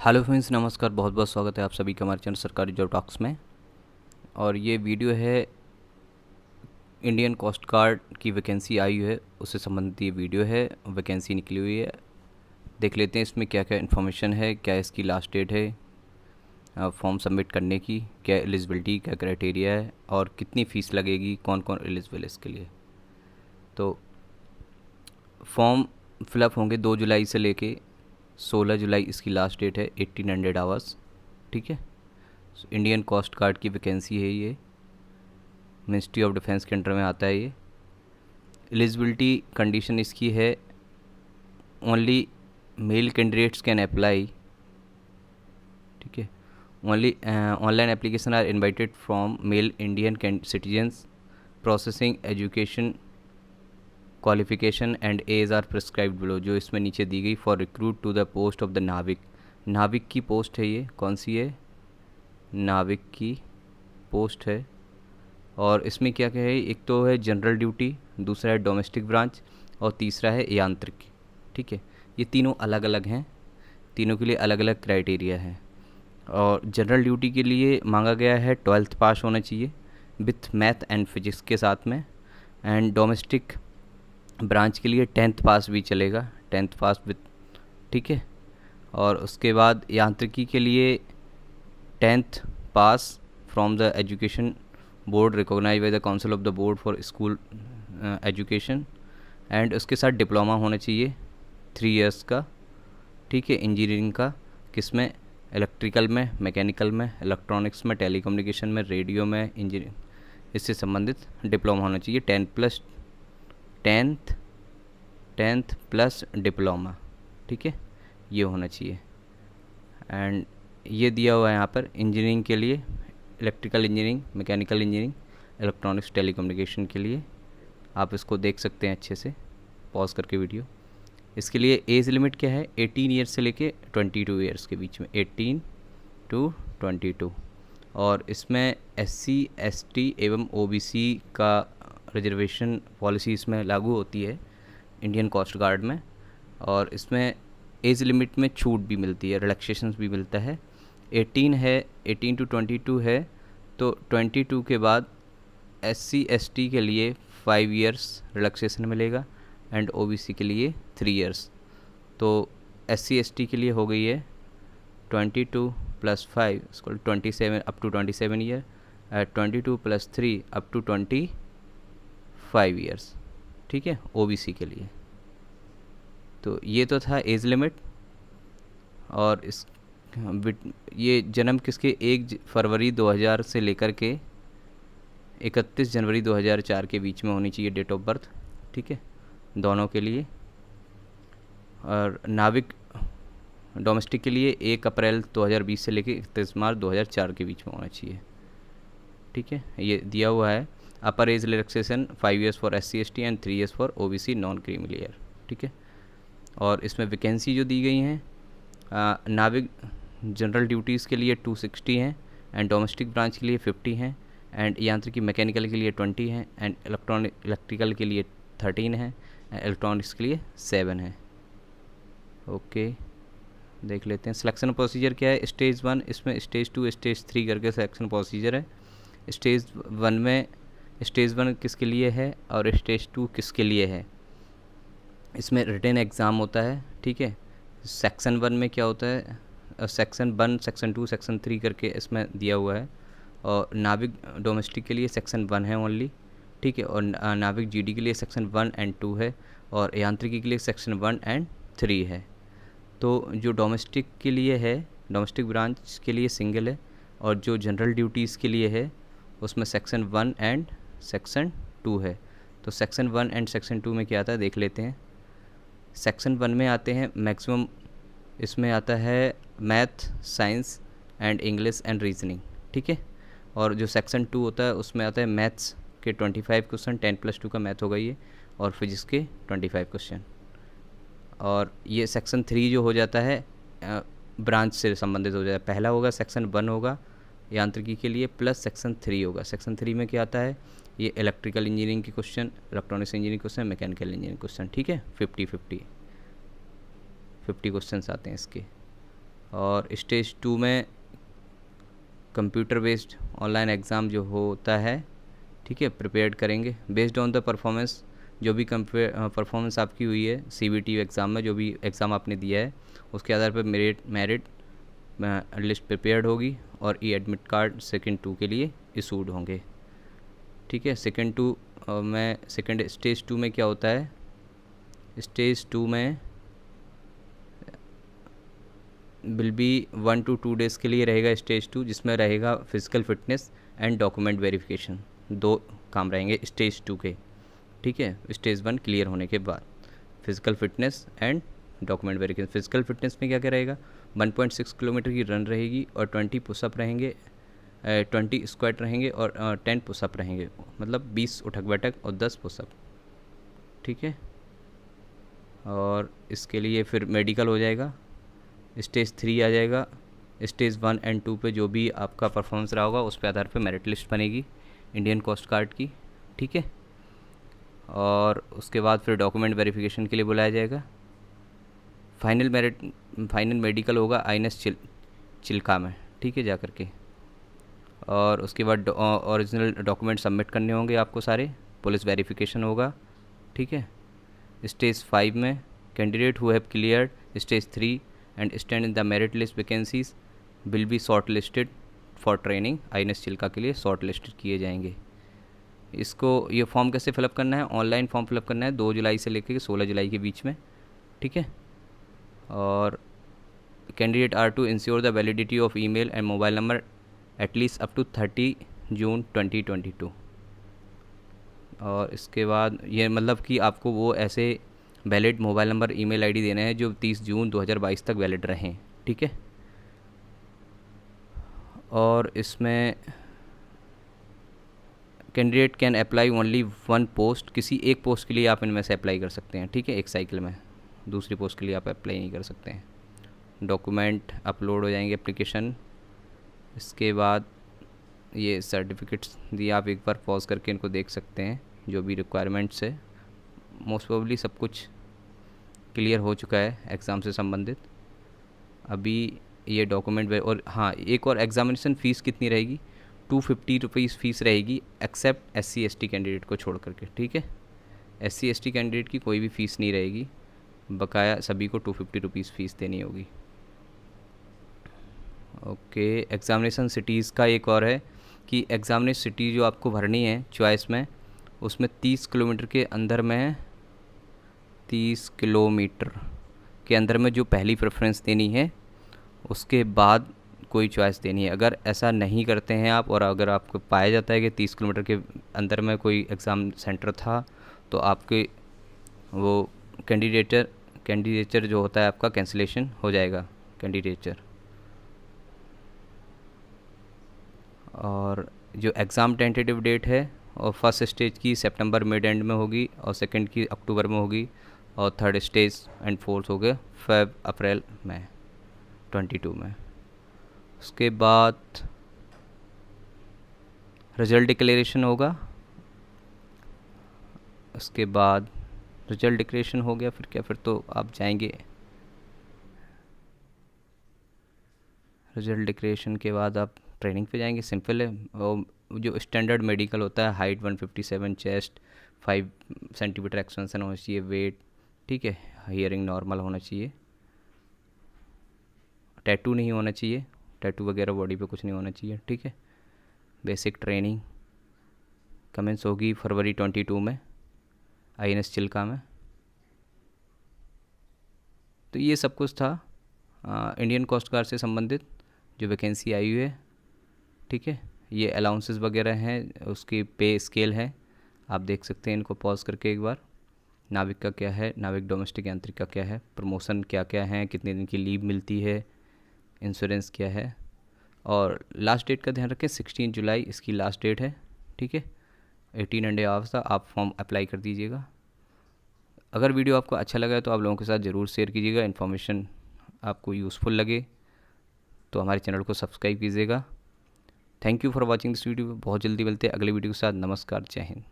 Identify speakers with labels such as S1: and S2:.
S1: Hello friends, नमस्कार। बहुत बहुत स्वागत है आप सभी का हमारे चैनल सरकारी जॉब टॉक्स में। और ये वीडियो है इंडियन कोस्ट गार्ड की वैकेंसी आई है उससे संबंधित ये वीडियो है। वैकेंसी निकली हुई है, देख लेते हैं इसमें क्या क्या इन्फॉर्मेशन है, क्या इसकी लास्ट डेट है फॉर्म सबमिट करने की, क्या एलिजिबिलिटी, क्या क्राइटेरिया है और कितनी फ़ीस लगेगी, कौन कौन एलिजिबल है इसके लिए। तो फॉर्म फिलअप होंगे 2 जुलाई से लेके 16 जुलाई इसकी लास्ट डेट है, 1800 आवर्स। ठीक है, इंडियन कोस्ट गार्ड की वैकेंसी है ये, मिनिस्ट्री ऑफ डिफेंस के अंडर में आता है ये। एलिजिबिलिटी कंडीशन इसकी है only male candidates can apply. ठीक है, only online application are invited from male Indian citizens processing education qualification and age are prescribed below, जो इसमें नीचे दी गई, for recruit to the post of the Navik. Navik की पोस्ट है ये, कौन सी है, नाविक की पोस्ट है। और इसमें क्या क्या है, एक तो है जनरल ड्यूटी, दूसरा है डोमेस्टिक ब्रांच और तीसरा है यांत्रिक। ठीक है, ये तीनों अलग अलग हैं, तीनों के लिए अलग अलग क्राइटेरिया है। और जनरल ड्यूटी के लिए मांगा गया है 12th पास होना चाहिए विथ मैथ एंड फिजिक्स के साथ में। एंड डोमेस्टिक ब्रांच के लिए 10th पास भी चलेगा, 10th पास विथ। ठीक है, और उसके बाद यांत्रिकी के लिए 10th pass from the education board recognise by the council of the board for school education. And उसके साथ डिप्लोमा होना चाहिए 3 इयर्स का। ठीक है, इंजीनियरिंग का किस में, इलेक्ट्रिकल में, मैकेनिकल में, इलेक्ट्रॉनिक्स में, टेलीकम्युनिकेशन में, रेडियो में, इंजीनियरिंग, इससे संबंधित डिप्लोमा होना चाहिए। 10th plus diploma. ठीक है, ये होना चाहिए। एंड ये दिया हुआ है यहाँ पर इंजीनियरिंग के लिए, electrical engineering, mechanical engineering, electronics, telecommunication के लिए। आप इसको देख सकते हैं अच्छे से पॉज करके वीडियो। इसके लिए एज लिमिट क्या है, 18 ईयर्स से लेके 22 ईयर्स के बीच में, 18 टू 22। और इसमें SC ST एवं OBC का रिजर्वेशन पॉलिसी इसमें लागू होती है इंडियन कोस्ट गार्ड में। और इसमें एज लिमिट में छूट भी मिलती है, रिलैक्सेशंस भी मिलता है। 18 है, 18 टू 22 है, तो 22 के बाद SC ST के लिए 5 इयर्स रिलैक्सेशन मिलेगा एंड OBC के लिए 3 इयर्स। तो SC ST के लिए हो गई है 22 + 5 इसको 27 up to 27 year, 22 + 3 up to 25 years. ठीक है, OBC के लिए। तो ये तो था एज लिमिट। और इस ये जन्म किसके, 1 फरवरी 2000 से लेकर के 31 जनवरी 2004 के बीच में होनी चाहिए डेट ऑफ बर्थ। ठीक है, दोनों के लिए। और नाविक डोमेस्टिक के लिए 1 अप्रैल 2020 से लेकर 31 मार्च 2004 के बीच में होना चाहिए। ठीक है, ये दिया हुआ है। अपर age relaxation 5 years for SC ST and 3 years for OBC non creamy layer. ठीक है, और इसमें वैकेंसी जो दी गई हैं, नाविक जनरल ड्यूटीज़ के लिए 260 हैं, एंड डोमेस्टिक ब्रांच के लिए 50 हैं, एंड यांत्रिकी मैकेनिकल के लिए 20 हैं, एंड इलेक्ट्रिकल के लिए 13 हैं, इलेक्ट्रॉनिक्स के लिए 7 हैं। ओके, देख लेते हैं सिलेक्शन प्रोसीजर क्या है। स्टेज 1, इसमें स्टेज 2, स्टेज 3 करके सिलेक्शन प्रोसीजर है। स्टेज 1 किसके लिए है और स्टेज 2 किसके लिए है। इसमें रिटन एग्ज़ाम होता है। ठीक है, सेक्शन 1 में क्या होता है, सेक्शन 1, सेक्शन 2, सेक्शन 3 करके इसमें दिया हुआ है। और नाविक डोमेस्टिक के लिए सेक्शन 1 है ओनली। ठीक है, और नाविक GD के लिए सेक्शन 1 एंड 2 है, और यांत्रिकी के लिए सेक्शन 1 एंड 3 है। तो जो डोमेस्टिक के लिए है, डोमेस्टिक ब्रांच के लिए सिंगल है, और जो जनरल ड्यूटीज़ के लिए है उसमें सेक्शन 1 एंड सेक्शन 2 है। तो सेक्शन 1 एंड सेक्शन 2 में क्या आता है देख लेते हैं। सेक्शन 1 में आते हैं मैक्सिमम, इसमें आता है math, science and English and reasoning. ठीक है, और जो सेक्शन 2 होता है उसमें आता है मैथ्स के 25 क्वेश्चन, 10+2 का मैथ होगा ये, और फिजिक्स के 25 क्वेश्चन। और ये सेक्शन 3 जो हो जाता है ब्रांच से संबंधित हो जाता है। पहला होगा सेक्शन 1 होगा यांत्रिकी के लिए, प्लस सेक्शन 3 होगा। सेक्शन 3 में क्या आता है, ये इलेक्ट्रिकल इंजीनियरिंग के question, electronics engineering question, mechanical engineering question. ठीक है, 50 क्वेश्चन आते हैं इसके। और स्टेज 2 में कंप्यूटर बेस्ड ऑनलाइन एग्ज़ाम जो होता है, ठीक है, प्रिपेयर करेंगे बेस्ड ऑन द परफॉर्मेंस। जो भी परफॉर्मेंस आपकी हुई है CBT एग्ज़ाम में, जो भी एग्ज़ाम आपने दिया है, उसके आधार पर मेरिट लिस्ट प्रिपेयर्ड होगी और एडमिट कार्ड सेकेंड 2 के लिए इशूड होंगे, ठीक है। सेकेंड स्टेज 2 में क्या होता है, स्टेज 2 में विल बी 1 to 2 डेज़ के लिए रहेगा स्टेज 2, जिसमें रहेगा physical fitness and document verification, 2 काम रहेंगे स्टेज 2 के, ठीक है। स्टेज 1 क्लियर होने के बाद physical fitness and document verification. Physical fitness में क्या क्या रहेगा, 1.6 किलोमीटर की रन रहेगी और 20 पुशअप रहेंगे, 20 स्क्वाट रहेंगे और 10 पुशअप रहेंगे, मतलब 20 उठक बैठक और 10 पुशअप, ठीक है। और इसके लिए फिर मेडिकल हो जाएगा, स्टेज 3 आ जाएगा। स्टेज 1 एंड 2 पे जो भी आपका परफॉर्मेंस रहा होगा उस पे आधार पे मेरिट लिस्ट बनेगी इंडियन कोस्ट गार्ड की, ठीक है। और उसके बाद फिर डॉक्यूमेंट वेरिफिकेशन के लिए बुलाया जाएगा। फाइनल मेडिकल होगा INS चिल्का में, ठीक है, जा कर के। और उसके बाद ओरिजिनल डॉक्यूमेंट सबमिट करने होंगे आपको सारे, पुलिस वेरिफिकेशन होगा, ठीक है। स्टेज 5 में candidate who have cleared stage 3 and stand in the merit list vacancies will be short listed for training, INS Chilka के लिए शॉर्ट लिस्टेड किए जाएंगे। ये फॉर्म कैसे फिलअप करना है, ऑनलाइन फॉर्म फिलअप करना है 2 जुलाई से लेकर 16 जुलाई के बीच में, ठीक है। और candidate are to ensure the validity of email and mobile number at least up to 30 June 2022। और इसके बाद ये मतलब कि आपको वो ऐसे valid mobile number email ID देने हैं जो 30 जून 2022 तक वैलिड रहें, ठीक है। और इसमें candidate can apply only 1 post, किसी एक पोस्ट के लिए आप इनमें से अप्लाई कर सकते हैं, ठीक है, एक साइकिल में, दूसरी पोस्ट के लिए आप अप्लाई नहीं कर सकते हैं। डॉक्यूमेंट अपलोड हो जाएंगे एप्लीकेशन। इसके बाद ये सर्टिफिकेट्स दिए, आप एक बार पॉज करके इनको देख सकते हैं, जो भी रिक्वायरमेंट्स है। मोस्ट प्रोबेबली सब कुछ क्लियर हो चुका है एग्ज़ाम से संबंधित। अभी ये डॉक्यूमेंट और हाँ, एक और एग्ज़ामिनेशन फ़ीस कितनी रहेगी, 250 रुपीज़ फ़ीस रहेगी, एक्सेप्ट SC ST कैंडिडेट को छोड़ करके, ठीक है। SC ST कैंडिडेट की कोई भी फ़ीस नहीं रहेगी, बकाया सभी को 250 रुपीज़ फ़ीस देनी होगी। ओके, एग्ज़ामिनेशन सिटीज़ का एक और है कि एग्ज़ामिनेशन सिटी जो आपको भरनी है चॉइस में, उसमें 30 किलोमीटर के अंदर में 30 किलोमीटर के अंदर में जो पहली प्रेफरेंस देनी है, उसके बाद कोई चॉइस देनी है। अगर ऐसा नहीं करते हैं आप, और अगर आपको पाया जाता है कि 30 किलोमीटर के अंदर में कोई एग्ज़ाम सेंटर था, तो आपके वो कैंडिडेचर जो होता है आपका कैंसिलेशन हो जाएगा, कैंडिडेचर। और जो एग्ज़ाम टेंटेटिव डेट है, और फर्स्ट स्टेज की सितंबर मिड एंड में होगी, और सेकंड की अक्टूबर में होगी, और थर्ड स्टेज एंड फोर्थ हो गए अप्रैल में 22 में। उसके बाद रिजल्ट डिक्लेरेशन होगा। उसके बाद रिजल्ट डिक्लेरेशन हो गया, फिर क्या, फिर तो आप जाएंगे। रिजल्ट डिक्लेरेशन के बाद आप ट्रेनिंग पे जाएंगे, सिंपल है। और जो स्टैंडर्ड मेडिकल होता है, हाइट 157, चेस्ट 5 सेंटीमीटर एक्सपेंशन होना चाहिए, वेट, ठीक है, हियरिंग नॉर्मल होना चाहिए, टैटू नहीं होना चाहिए, टैटू वगैरह बॉडी पे कुछ नहीं होना चाहिए, ठीक है। बेसिक ट्रेनिंग कमेंस होगी फरवरी 22 में INS चिल्का में। तो ये सब कुछ था इंडियन कोस्ट गार्ड से संबंधित जो वैकेंसी आई हुई है, ठीक है। ये अलाउंसेस वगैरह हैं, उसकी पे स्केल है, आप देख सकते हैं इनको पॉज करके एक बार। नाविक का क्या है, नाविक डोमेस्टिक यांत्रिक का क्या है, प्रमोशन क्या क्या है, कितने दिन की लीव मिलती है, इंश्योरेंस क्या है। और लास्ट डेट का ध्यान रखें, 16 जुलाई इसकी लास्ट डेट है, ठीक है। 18 एंड आवर्स था, आप फॉर्म अप्लाई कर दीजिएगा। अगर वीडियो आपको अच्छा लगा तो आप लोगों के साथ ज़रूर शेयर कीजिएगा, इन्फॉर्मेशन आपको यूज़फुल लगे तो हमारे चैनल को सब्सक्राइब कीजिएगा। Thank you for watching this video. बहुत जल्दी मिलते हैं अगले वीडियो के साथ। नमस्कार, जय हिंद।